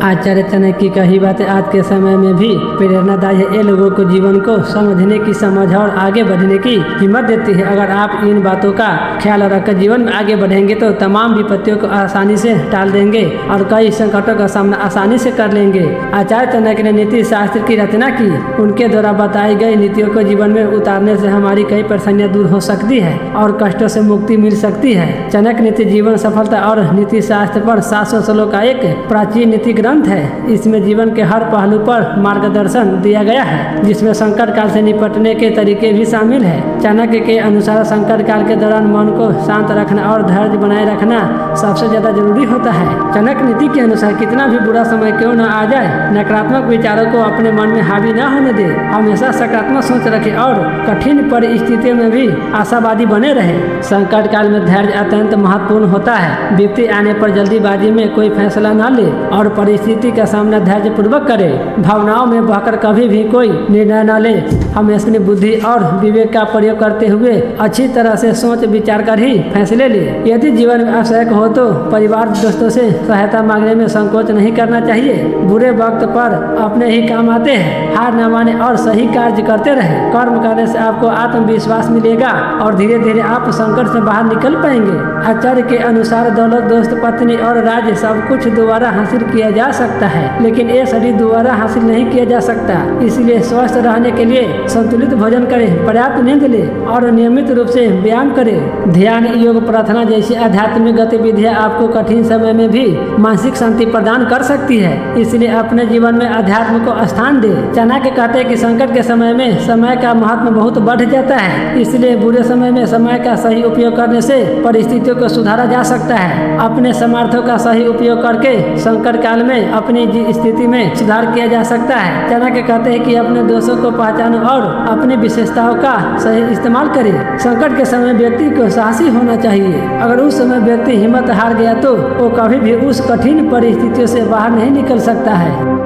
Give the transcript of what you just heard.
आचार्य चाणक्य की कही बातें आज के समय में भी प्रेरणादायी है। ये लोगों को जीवन को समझने की समझ और आगे बढ़ने की हिम्मत देती है। अगर आप इन बातों का ख्याल रखकर जीवन में आगे बढ़ेंगे तो तमाम विपत्तियों को आसानी से टाल देंगे और कई संकटों का सामना आसानी से कर लेंगे। आचार्य चाणक्य ने नीति शास्त्र की रचना की। उनके द्वारा बताई गई नीतियों को जीवन में उतारने से हमारी कई परेशानियां दूर हो सकती है और कष्टों से मुक्ति मिल सकती है। चाणक्य नीति जीवन सफलता और नीति शास्त्र पर 700 श्लोक का एक प्राचीन नीति ग्रंथ है। इसमें जीवन के हर पहलू पर मार्गदर्शन दिया गया है, जिसमें संकट काल से निपटने के तरीके भी शामिल है। चाणक्य के अनुसार संकट काल के दौरान मन को शांत रखना और धैर्य बनाए रखना सबसे ज्यादा जरूरी होता है। चाणक्य नीति के अनुसार कितना भी बुरा समय क्यों न आ जाए, नकारात्मक विचारों को अपने मन में हावी न होने दे। हमेशा सकारात्मक सोच रखे और कठिन परिस्थितियों में भी आशावादी बने रहे। संकट काल में धैर्य अत्यंत महत्वपूर्ण होता है। विपत्ति आने पर जल्दीबाजी में कोई फैसला न ले और परिस्थिति का सामना धैर्य पूर्वक करे। भावनाओं में बहकर कभी भी कोई निर्णय न ले। हमें अपनी बुद्धि और विवेक का प्रयोग करते हुए अच्छी तरह से सोच विचार कर ही फैसले ले। यदि जीवन में आवश्यक हो तो परिवार दोस्तों से सहायता मांगने में संकोच नहीं करना चाहिए। बुरे वक्त पर अपने ही काम आते हैं। हार न माने और सही कार्य करते रहे। कर्म करने से आपको आत्मविश्वास मिलेगा और धीरे धीरे आप संकट से बाहर निकल पाएंगे। आचार्य के अनुसार दौलत, दोस्त, पत्नी और राज्य सब कुछ दोबारा हासिल किया जा सकता है, लेकिन ये शरीर दोबारा हासिल नहीं किया जा सकता। इसलिए स्वस्थ रहने के लिए संतुलित भोजन करें, पर्याप्त नींद लें और नियमित रूप से व्यायाम करें। ध्यान, योग, प्रार्थना जैसी आध्यात्मिक गतिविधियां आपको कठिन समय में भी मानसिक शांति प्रदान कर सकती है। इसलिए अपने जीवन में अध्यात्म को स्थान दे। चाणक्य कहते हैं कि संकट के समय में समय का महत्व बहुत बढ़ जाता है। इसलिए बुरे समय में समय का सही उपयोग करने से परिस्थितियों को सुधारा जा सकता है। अपने सामर्थ्यों का सही उपयोग करके संकट काल में अपनी स्थिति में सुधार किया जा सकता है। चाणक्य कहते हैं कि अपने दोषों को पहचानो और अपनी विशेषताओं का सही इस्तेमाल करें। संकट के समय व्यक्ति को साहसी होना चाहिए। अगर उस समय व्यक्ति हिम्मत हार गया तो वो कभी भी उस कठिन परिस्थितियों से बाहर नहीं निकल सकता है।